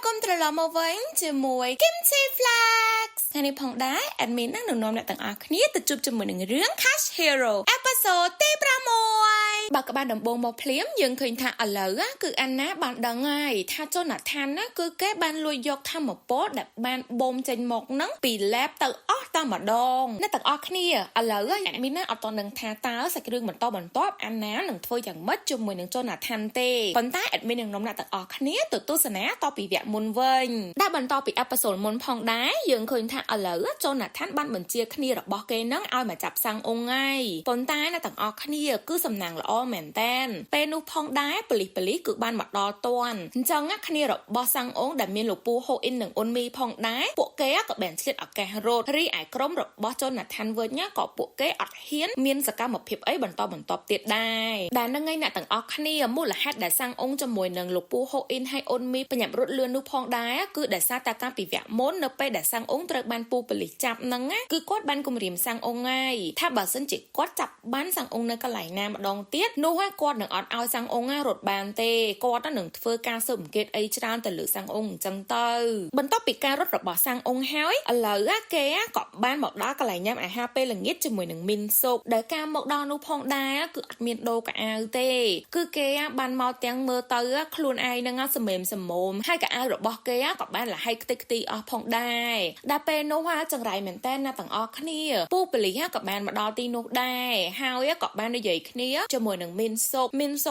Welcome ត្រឡប់មកវិញជាមួយ Kimchi Flax ថ្ងៃនេះផងដែរ admin នឹងនាំអ្នកទាំងអស់គ្នាទៅជួបជាមួយនឹងរឿង Cash Hero episode ទី6បើក្បាលដំបូងមកភ្លាមយើងឃើញថាឥឡូវគឺអាណាបានដឹងហើយថាជូណាថានណាគឺគេបានលួចយកធម្មពលដែលបានបូមចេញមកហ្នឹងពី lab ទៅអស់តែម្ដងអ្នកទាំងអស់គ្នាឥឡូវ admin ណាអត់តនឹងថាតើសាច់រឿងបន្តអាណានឹងធ្វើយ៉ាងម៉េចជាមួយនឹងជូណាថានទេប៉ុន្តែ admin នឹងនាំអ្នកទាំងអស់គ្នាទៅទស្សនាតពីវគ្គមុនវិញដែលបន្តពីអេពីសូតមុនផងដែរយើងឃើញថាឥឡូវជូណាថានបានបញ្ជាគ្នារបស់គេនឹងឲ្យមកចាប់សាំងអ៊ុងហើយប៉ុន្តែអ្នកទាំងអស់គ្នាគឺសំណាងល្អមែនតែនពេលនោះផងដែរប៉ូលីសគឺបានមកដល់ទាន់អញ្ចឹងគ្នារបស់សាំងអ៊ុងដែលមានលោកពូហូអ៊ីននិងអ៊ុនមីផងដែរពួកគេក៏បានឆ្លៀតឱកាសរត់រីឯក្រុមរបស់ជូណាថានវិញក៏ពួកគេអត់ហ៊ានមានសកម្មភាពអីបន្តទៀតដែរដែលនឹងឯអ្នកទាំងអស់គ្នាមូលហេតុដែលសាំងអ៊ុងជាមួយនឹងលោកពូហូអ៊ីនហើយអ៊ុនមីបញ្ញាប់រត់លឿននោះផងដែរគឺដោយសារតែការពីវគ្គមុននៅពេលដែលសាំងអ៊ុងត្រូវបានពូប៉ូលីសចាប់ហ្នឹងគឺគាត់បានគំរាមសាំងអ៊ុងហើយថាបើសិនជាគាត់ចាប់បានសាំងអ៊ុងនៅកន្លែងណាម្ដងទៀតនោះហើយគាត់នឹងអត់ឲ្យសាំងអ៊ុងរត់បានទេគាត់នឹងធ្វើការស៊ើបអង្កេតអីច្រើនទៅលើសាំងអ៊ុងអញ្ចឹងទៅបន្ទាប់ពីការរត់របស់សាំងអ៊ុងហើយឥឡូវគេក៏បានមកដល់កន្លែងញ៉ាំអាហារពេលល្ងាចជាមួយនឹងមីនស៊ុកដែលការមកដល់នោះផងដែរគឺអត់មានដូរកៅអៅទេគឺគេបានមកទាំងមើលទៅខ្លួនឯងនឹងសម្មេមសម្មុំហើយកៅអៅរបស់គេក៏បានលហៃខ្ទេចខ្ទីអស់ផងដែរដល់ពេលនោះចង្រៃមែនតើណាទាំងអស់គ្នាពូប៉ូលីសក៏បានមកដល់ទីនោះដែរហើយក៏បាននិយាយគ្នាជាមួយនឹងមីនស៊ុ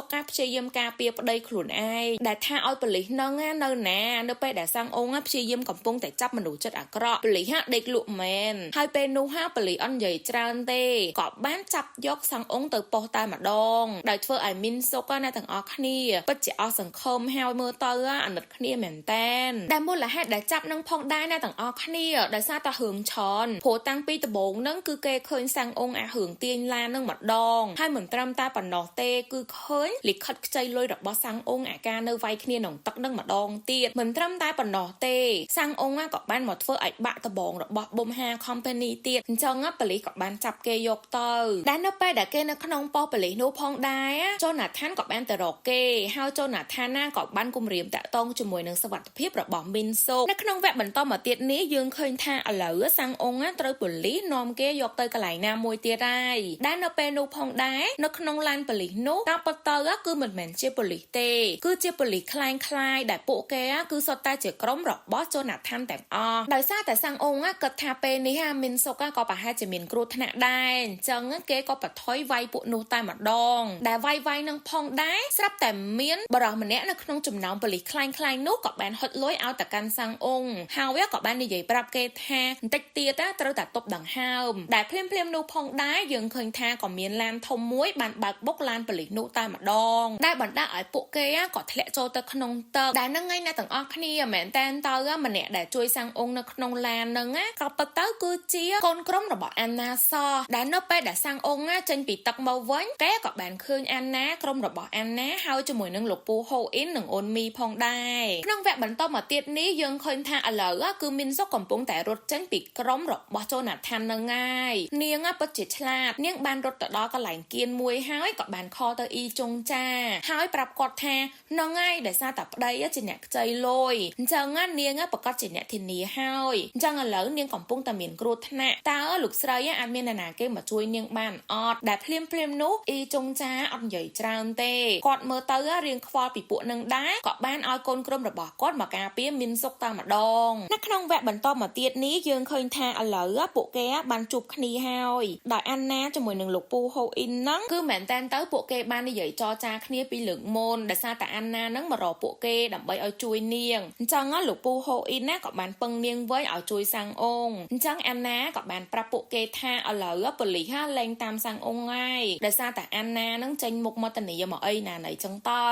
កការព្យាយាមការពារប្តីខ្លួនឯងដែលថាឲ្យប៉ូលីសនឹងនៅណានៅពេលដែលសាំងអ៊ុងព្យាយាមកំពុងតែចាប់មនុស្សចិត្តអាក្រក់ប៉ូលីសដេកលក់មែនហើយពេលនោះប៉ូលីសអត់និយាយច្រើនទេក៏បានចាប់យកសាំងអ៊ុងទៅប៉ុស្តិ៍តែម្ដងដោយធ្វើឲ្យមីនស៊ុកណាទាំងអស់គ្នាពិតជាអស់សង្ឃឹមហើយមើលទៅអាណិតគ្នាមែនតែនដែលមូលហេតុដែលចាប់នឹងផងដែរណាទាំងអស់គ្នាដោយសារតែរឿងឆនព្រោះតាំងពីដំបូងនឹងគឺគេឃើញសាំងអ៊ុងអារឿងទាញឡាននឹងម្ដងហើយមិនត្រឹមតែប៉ុណ្ណោះទេគឺឃើញលិខិតខ្ចីលុយរបស់សាំងអ៊ុងអាការនៅវាយគ្នាក្នុងទឹកនឹងម្ដងទៀតមិនត្រឹមតែប៉ុណ្ណោះទេសាំងអ៊ុងក៏បានមកធ្វើឲ្យបាក់ដំបងរបស់ប៊ុំហា company ទៀតអញ្ចឹងប៉ូលីសក៏បានចាប់គេយកទៅដែលនៅពេលដែលគេនៅក្នុងប៉ុស្តិ៍ប៉ូលីសនោះផងដែរជូណាថានក៏បានទៅរកគេហើយជូណាថានណាក៏បានគំរាមតាក់ទងជាមួយនឹងសុវត្ថិភាពរបស់មីនស៊ុកនៅក្នុងវគ្គបន្តមកទៀតនេះយើងឃើញថាឥឡូវសាំងអ៊ុងត្រូវប៉ូលីសនាំគេយកទៅកន្លែងណាមួយទៀតហើយដែលនៅពេលនោះផងដែរនៅក្នុងឡានប៉ូលីសនោះតាមពិតទៅគឺមិនមែនជាប៉ូលីសទេគឺជាប៉ូលីសคล้ายៗដែលពួកគេគឺសុទ្ធតែជាក្រុមរបស់ជូណាថានទាំងអស់ដោយសារតែសាំងអ៊ុងគិតថាពេលនេះមីនស៊ុកក៏ប្រហែលជាមានគ្រោះថ្នាក់ដែរអញ្ចឹងគេក៏បន្ថយវាយពួកនោះតែម្ដងដែលវាយនឹងផងដែរស្រាប់តែមានបរិសម្នាក់នៅក្នុងចំណោមប៉ូលីសคล้ายៗនោះក៏បានហុចលុយឲ្យទៅកាន់សាំងអ៊ុងហើយក៏បាននិយាយប្រាប់គេថាបន្តិចទៀតត្រូវតែទប់ដង្ហើមដែលភ្លាមនោះផងដែរយើងឃើញថាក៏មានឡានធំមួយបានបើកបុកឡានប៉ូលីសនោះតែម្ដងដែលបណ្ដាលឲ្យពួកគេក៏ធ្លាក់ចូលទៅក្នុងទឹកដែលនឹងឯអ្នកទាំងអស់គ្នាមែនតែនទៅម្នាក់ដែលជួយសាំងអ៊ុងនៅក្នុងឡាននឹងក៏ពិតទៅគឺជាកូនក្រុមរបស់អាណាសដែលនៅពេលដែលសាំងអ៊ុងចេញពីទឹកមកវិញគេក៏បានឃើញអាណាក្រុមរបស់អាណាហើយជាមួយនឹងលោកពូហូអ៊ីននិងអ៊ុនមីផងដែរក្នុងវគ្គបន្តមកទៀតនេះយើងឃើញថាឥឡូវគឺមីនស៊ុកកំពុងតែរត់ចេញពីក្រុមរបស់ជូណាថាននឹងហើយនាងពិតជាឆ្លាតនាងបានរត់ទៅដល់កន្លែងគៀនមួយហើយក៏បានខលទៅអ៊ីចុងចាហើយប្រាប់គាត់ថានឹងហើយដោយសារតែប្តីជាអ្នកខ្ចីលុយអញ្ចឹងនាងប្រកាសជាអ្នកធានាហើយអញ្ចឹងឥឡូវនាងកំពុងតែមានគ្រោះថ្នាក់តើលោកស្រីអាចមាននរណាគេមកជួយនាងបានអត់ដែលភ្លាមនោះអ៊ីចុងចាអត់និយាយច្រើនទេគាត់មើលទៅរៀងខ្វល់ពីពួកនឹងដែរក៏បានឲ្យកូនក្រុមរបស់គាត់មកការពារមីនស៊ុកតែម្ដងនៅក្នុងវគ្គបន្តមកទៀតនេះយើងឃើញថាឥឡូវពួកគេបានជួបគ្នាហើយដោយអាណាជាមួយនឹងលោកពូហូអ៊ីនហ្នឹងគឺមែនតែនទៅពួកគេបាននិយាយចរចាគ្នាពីលើកមុនដោយសារតែអាណាហ្នឹងមករកពួកគេដើម្បីឲ្យជួយនាងអញ្ចឹងលោកពូហូអ៊ីនណាក៏បានពឹងនាងវិញឲ្យជួយសាំងអ៊ុងអញ្ចឹងអាណាក៏បានប្រាប់ពួកគេថាឥឡូវប៉ូលីសលែងតាមសាំងអ៊ុងហើយដោយសារតែអាណាហ្នឹងចេញមុខមកធានាមកអីណាណីចឹងទៅ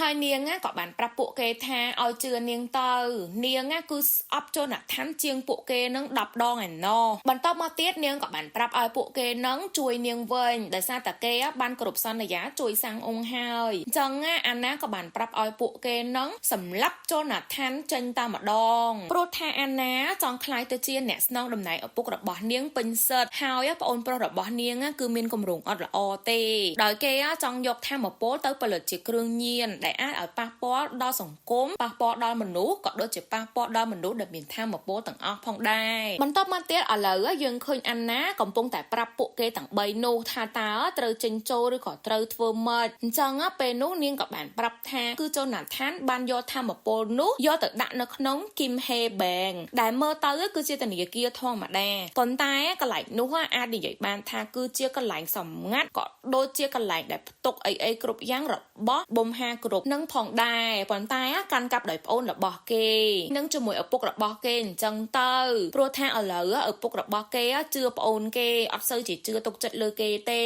ហើយនាងក៏បានប្រាប់ពួកគេថាឲ្យជឿនាងទៅនាងគឺស្អប់ជូណាថានជាងពួកគេនឹង10ដងឯណោះបន្តមកទៀតនាងក៏បានប្រាប់ឲ្យពួកគេនឹងជួយនាងវិញដោយសារតែគេបានគ្រប់ស សន្យាជួយសាងអង្គហើយអញ្ចឹងអាណាក៏បានប្រាប់ឲ្យពួកគេនឹងសម្លាប់โจนาธานចេញតែម្ដងព្រោះថាអាណាចង់ខ្លាយទៅជាអ្នកស្នងតំណែងឪពុករបស់នាងពេញសិទ្ធហើយប្អូនប្រុសរបស់នាងគឺមានគម្រោងអត់ល្អទេដោយគេចង់យកធម្មពលទៅផលិតជាគ្រឿងញៀនដែលអាចឲ្យប៉ះពាល់ដល់សង្គមប៉ះពាល់ដល់មនុស្សក៏ដូចជាប៉ះពាល់ដល់មនុស្សដែលមានធម្មពលទាំងអស់ផងដែរបន្ទាប់មកទៀតឥឡូវយើងឃើញអាណាកំពុងតែប្រាប់ពួកគេទាំង3នោះថាតើត្រូវចេញចូលឬក៏ត្រូវធ្វើម៉េចអញ្ចឹងពេលនោះនាងក៏បានប្រាប់ថាគឺโจนาธานបានយកធម្មពលនោះយកទៅដាក់នៅក្នុងគីមហេបែងដែលមើលទៅគឺជាធនាគារធម្មតាប៉ុន្តែកន្លែងនោះអាចនិយាយបានថាគឺជាកន្លែងសម្ងាត់ក៏ដូចជាកន្លែងដែលផ្ទុកអីគ្រប់យ៉ាងរបស់បំហាគ្រប់នឹងផងដែរប៉ុន្តែកាន់កាប់ដោយប្អូនរបស់គេនឹងជាមួយឪពុករបស់គេអញ្ចឹងទៅព្រោះថាឥឡូវឪពុករបស់គេជឿប្អូនគេអត់សូវជាជឿទុកចិត្តលើគេទេ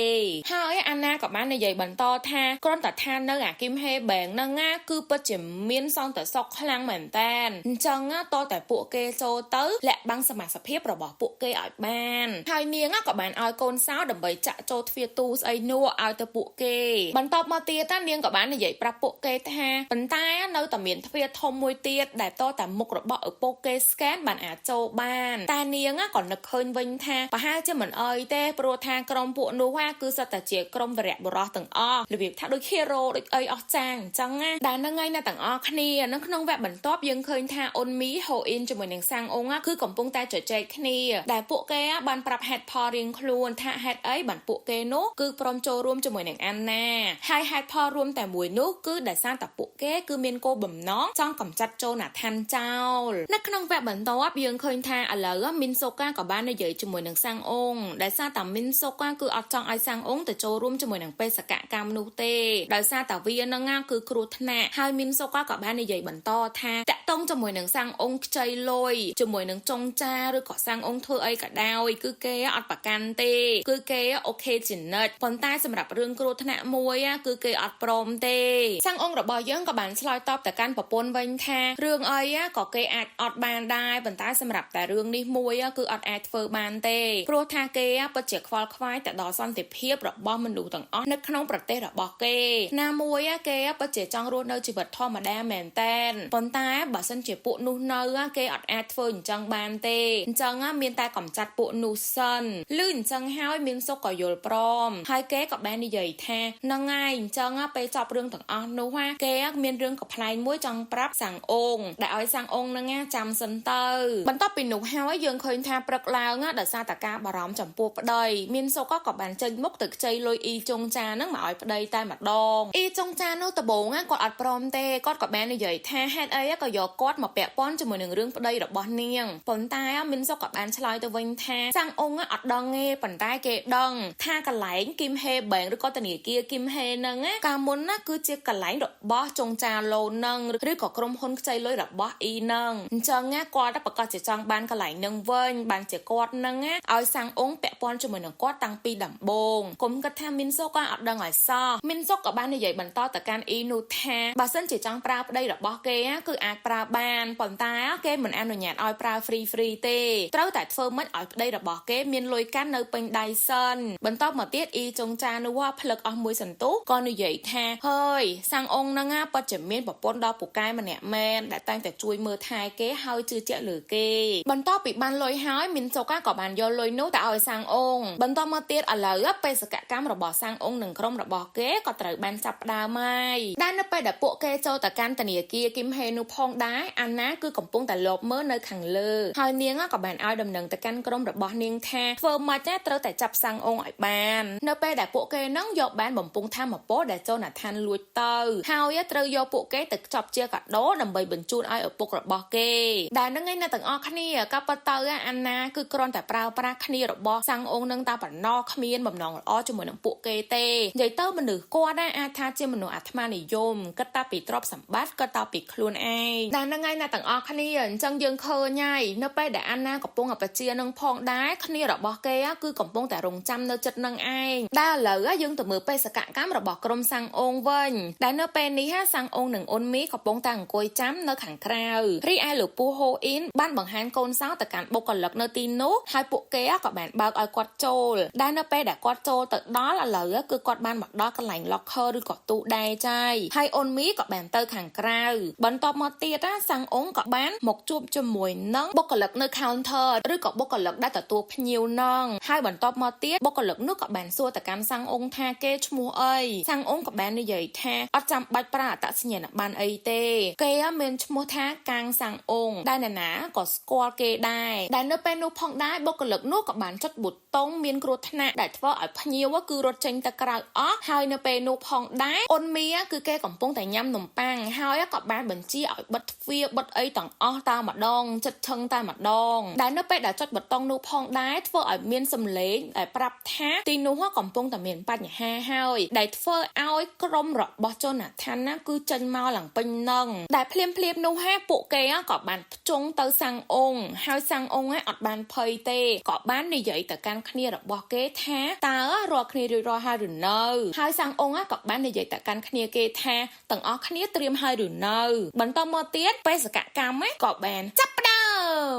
ហើយអាណាក៏បាននិយាយបន្តថាគ្រាន់តែថានៅអាគីមហេបែងហ្នឹងគឺពិតជាមានសន្តិសុខខ្លាំងមែនតើអញ្ចឹងតតែពួកគេចូលទៅលាក់បាំងសមាជិករបស់ពួកគេឲ្យបានហើយនាងក៏បានឲ្យកូនសោដើម្បីចាក់ចូលទ្វារទូស្អីនោះឲ្យទៅពួកគេបន្ទាប់មកទៀតនាងក៏បាននិយាយប្រាប់ពួកគេថាប៉ុន្តែនៅតែមានទ្វារធំមួយទៀតដែលតតែមុខរបស់ឪពុកគេ scan បានអាចចូលបានតែនាងក៏នឹកឃើញវិញថាប្រហែលជាមិនអីទេព្រោះថាក្រុមពួកនោះគឺសិតតែជាក្រុមវរៈបុរសទាំងអស់របៀបថាដូច hero ដូចអីអស់ចាងអញ្ចឹងដែលហ្នឹងឯងណាទាំងអស់គ្នានៅក្នុងវគ្គបន្ទាប់យើងឃើញថាអ៊ុនមីហូអ៊ីនជាមួយនឹងសាំងអ៊ុងគឺកំពុងតែជជែកគ្នាដែលពួកគេបានប្រាប់ហេតុផលរៀងខ្លួនថាហេតុអីបានពួកគេនោះគឺព្រមចូលរួមជាមួយនឹងអានណាហើយហេតុផលរួមតែមួយនោះគឺដោយសារតែពួកគេគឺមានគោលបំណងចង់កម្ចាត់โจนาธานចោលនៅក្នុងវគ្គបន្ទាប់យើងឃើញថាឥឡូវមីនសូកាក៏បាននិយាយជាមួយនឹងសាំងអ៊ុងដែលសារតែមីនសូកាគឺអត់ចង់ឲ្យសាំងអ៊ុងទៅចូលរួមជាមួយនឹងបេសកកម្មនោះទេដោយសារតែវានឹងគឺគ្រោះថ្នាក់ហើយមីនសូកាក៏បាននិយាយបន្តថាតាក់ទងជាមួយនឹងសាំងអ៊ុងខ្ចីលុយជាមួយនឹងចុងចាឬក៏សាំងអ៊ុងធ្វើអីក៏ដោយគឺគេអត់ប្រកាន់ទេគឺគេអូខេជានិច្ចប៉ុន្តែសម្រាប់រឿងគ្រោះថ្នាក់មួយគឺគេអត់ព្រមទេសាំងអ៊ុងរបស់យើងក៏បានឆ្លើយតបទៅកាន់ប្រពន្ធវិញថារឿងអីក៏គេអាចអត់បានដែរប៉ុន្តែសម្រាប់តែរឿងនេះមួយគឺអត់អាចធ្វើបានទេព្រោះថាគេពិតជាខ្វល់ខ្វាយទៅដល់សន្តិភាពរបស់មនុស្សទាំងអស់នៅក្នុងប្រទេសរបស់គេណាមួយគេពិតជាចង់រស់នៅជីវិតធម្មតាមែនតែនប៉ុន្តែបើសិនជាពួកនោះនៅគេអត់អាចធ្វើអញ្ចឹងបានទេអញ្ចឹងមានតែកំចាត់ពួកនោះសិនលឺអញ្ចឹងហើយមានសុខក៏យល់ព្រមហើយគេក៏បាននិយាយថាហ្នឹងហើយអញ្ចឹងពេលចប់រឿងទាំងអស់នោះគេមានរឿងកំ ប្លែងមួយចង់ប្រាប់សាំងអងដែលឲ្យសាំងអងនឹងចាំសិនទៅបន្ទាប់ពីនោះហើយយើងឃើញថាព្រឹកឡើងដោយសារតែការបារម្ភចំពោះប្តីមានសុកក៏បានចេញមុខទៅខ្ចីលុយអ៊ីចុងចានឹងមកឲ្យប្តីតែម្ដងអ៊ីចុងចានោះដំបូងគាត់អត់ព្រមទេគាត់ក៏បាននិយាយថាហេតុអីក៏យកគាត់មកពាក់ព័ន្ធជាមួយនឹងរឿងប្តីរបស់នាងប៉ុន្តែមានសុកក៏បានឆ្លើយទៅវិញថាសាំងអងអត់ដឹងទេប៉ុន្តែគេដឹងថាកន្លែងគីមហេបែងឬក៏ធនាគារគីមហេនឹងកាលមុនណាគឺជាកន្លែងរបស់ចុងចាឡូននឹងឬក៏ក្រុមហ៊ុនខ្ចីលុយរបស់អ៊ីនឹងអញ្ចឹងគាត់ប្រកាសជាចង់បានកន្លែងនឹងវិញបានជាគាត់នឹងឲ្យសាំងអងពាក់ព័ន្ធជាមួយនឹងគាត់តាំងពីដំបូងគុំគាត់ថាមីនសុកក៏អត់ដឹងឲ្យសោះមីនសុកក៏បាននិយាយបន្តទៅកាន់អ៊ីនោះថាបើសិនជាចង់ប្រើប្តីរបស់គេគឺអាចប្រើបានប៉ុន្តែគេមិនអនុញ្ញាតឲ្យប្រើ free ទេត្រូវតែធ្វើមិនឲ្យប្តីរបស់គេមានលុយកាន់នៅពេញដៃសិនបន្ទាប់មកទៀតអ៊ីចុងចានោះផ្លឹកអស់មួយសន្ទុះក៏និយាយថាហើយសាំងអងនឹងពិតជាមានប្រពន្ធដល់ពូកែម្នាក់មែនដែលតែងតែជួយមើលថែគេហើយជឿជាក់លើគេបន្ទាប់ពីបានលុយហើយមីនសុកក៏បានយកលុយនោះទៅឲ្យសាំងអងបន្ទាប់មកទៀតឥឡូវបេសកកម្មរបស់សាំងអងនិងក្រុមរបស់គេក៏ត្រូវបានចាប់ផ្ដើមហើយដែលនៅពេលដែលពួកគេចូលទៅកាន់ធនាគារគីមហេនោះផងដែរអាណាគឺកំពុងតែលបមើលនៅខាងលើហើយនាងក៏បានឲ្យដំណឹងទៅកាន់ក្រុមរបស់នាងថាធ្វើម៉េចត្រូវតែចាប់សាំងអងឲ្យបាននៅពេលដែលពួកគេនឹងយកបានបំពង់ធម្មពលដែលโจนาธานលួចទៅហើយត្រូវយកពួកគេទៅខ្ចប់ជាកាដូដើម្បីបញ្ជូនឲ្យឪពុករបស់គេដែលនឹងឯងអ្នកទាំងអស់គ្នាក៏ប៉ុន្តែអាណាគឺគ្រាន់តែប្រើប្រាស់គ្នារបស់សាំងអងនឹងតែប៉ុណ្ណោះគ្មានបំណងល្អជាមួយនឹងពួកគេទេនិយាយទៅមនុស្សគាត់អាចថាជាមនុស្សអាត្មានិយមគិតតែពីទ្រព្យសម្បត្តិគិតតែពីខ្លួនឯងដែលនឹងឯងអ្នកទាំងអស់គ្នាអញ្ចឹងយើងឃើញហើយនៅពេលដែលអាណាកំពុងអបជានឹងផងដែរគ្នារបស់គេគឺកំពុងតែរងចាំនៅចិត្តនឹងឯងដែលឥឡូវយើងទៅមើលបេសកកម្មរបស់ក្រុមសាំងអងវិញដែលនៅពេលនេះសាំងអងនិងអ៊ុនមីកំពុងតែអង្គុយចាំនៅខាងក្រៅរីឯលោកពូហូអ៊ីនបានបង្ហាញកូនសោទៅកាន់បុគ្គលិកនៅទីនោះហើយពួកគេក៏បានបើកឲ្យគាត់ចូលដែលនៅពេលដែលគាត់ចូលទៅដល់ឥឡូវ គឺគាត់បានមកដល់កន្លែង locker ឬក៏ទូដែរចាយហើយអូនមីក៏បានទៅខាងក្រៅបន្ទាប់មកទៀតសាំងអ៊ុងក៏បានមកជួបជាមួយនឹងបុគ្គលិកនៅ counter ឬក៏បុគ្គលិកដែលទទួលភ្ញៀវនឹងហើយបន្ទាប់មកទៀតបុគ្គលិកនោះក៏បានសួរទៅកាន់សាំងអ៊ុងថាគេឈ្មោះអីសាំងអ៊ុងក៏បាននិយាយថាអត់ចាំបាច់ប្រើអត្តសញ្ញាណប័ណ្ណអីទេគេមានឈ្មោះថាកាងសាំងអ៊ុងដែលអ្នកណាក៏ស្គាល់គេដែរដែលនៅពេលនោះផងដែរបុគ្គលិកនោះក៏បានចុចប៊ូតុងមានគ្រោះថ្នាក់ដែលធ្វើឲ្យភ្ញៀវគឺរត់ចេញទៅក្រៅអស់ហើយនៅពេលនោះផងដែរអូនមីគឺគេកំពុងតែញ៉ាំនំប៉័ងហើយក៏បានបញ្ជាឲ្យបិទទ្វារបិទអីទាំងអស់តែម្ដងចិត្តឈឹងតែម្ដងដែលនៅពេលដែលចុចប៊ូតុងនោះផងដែរធ្វើឲ្យមានសំឡេងដែលប្រាប់ថាទីនោះកំពុងតែមានបញ្ហាហើយដែលធ្វើឲ្យក្រុមរបស់ជូណាថានណាគឺចេញមកឡើងពេញនឹងដែលភ្លាមនោះពួកគេក៏បានភ្ជង់ទៅសាំងអ៊ុងហើយសាំងអ៊ុងអត់បានភ័យទេក៏បាននិយាយទៅកាន់គ្នារបស់គេថាតើរាល់គ្នារួចរាល់ហើយឬនៅហើយសាំងអ៊ុងក៏បាននិយាយទៅកាន់គ្នាគេថាទាំងអស់គ្នាត្រៀមហើយឬនៅបន្តមកទៀតបេសកកម្មក៏បានចាប់ផ្ដើ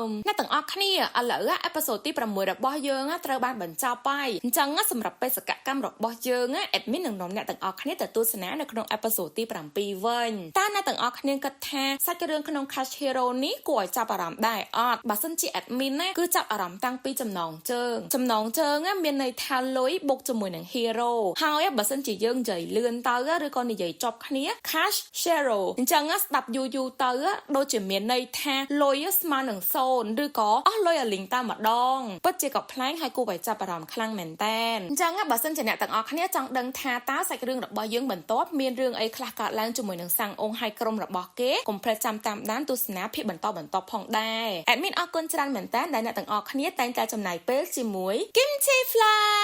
មអ្នកទាំងអស់គ្នាឥឡូវអេពីសូតទី6របស់យើងត្រូវបានបញ្ចប់ហើយអញ្ចឹងសម្រាប់បេសកកម្មរបស់យើងអេដមីននឹងនាំអ្នកទាំងអស់គ្នាទៅទស្សនានៅក្នុងអេពីសូតទី7វិញតើអ្នកទាំងអស់គ្នាគិតថាសាច់រឿងក្នុង Cash Hero នេះគួរឲ្យចាប់អារម្មណ៍ដែរអត់បើសិនជា admin ណាគឺចាប់អារម្មណ៍តាំងពីចំណងជើងមានន័យថាលុយបុកជាមួយនឹង hero ហើយបើសិនជាយើងនិយាយលឿនទៅឬក៏និយាយចប់គ្នា Cash Hero អញ្ចឹងស្ដាប់យូរទៅដូចជាមានន័យថាលុយស្មើនឹង0ឬក៏អស់លុយឲ្យលីងតែម្ដងពិតជាក៏ប្លែកហើយគួរឲ្យចាប់អារម្មណ៍ខ្លាំងមែនតើអញ្ចឹងបើសិនជាអ្នកទាំងអស់គ្នាចង់ដឹងថាតើសាច់រឿងរបស់យើងបន្ទាប់មានរឿងអីខ្លះកើតឡើងជាមួយនឹងសាំងអ៊ុងហើយក្រុមរបស់គេកុំភ្លេចចាំតាមដានទស្សនាភាពបន្តផងដែរ admin អរគុណច្រើនមែនតើដែលអ្នកទាំងអស់គ្នាតែងតែចំណាយពេលជាមួយ Kimchi Flash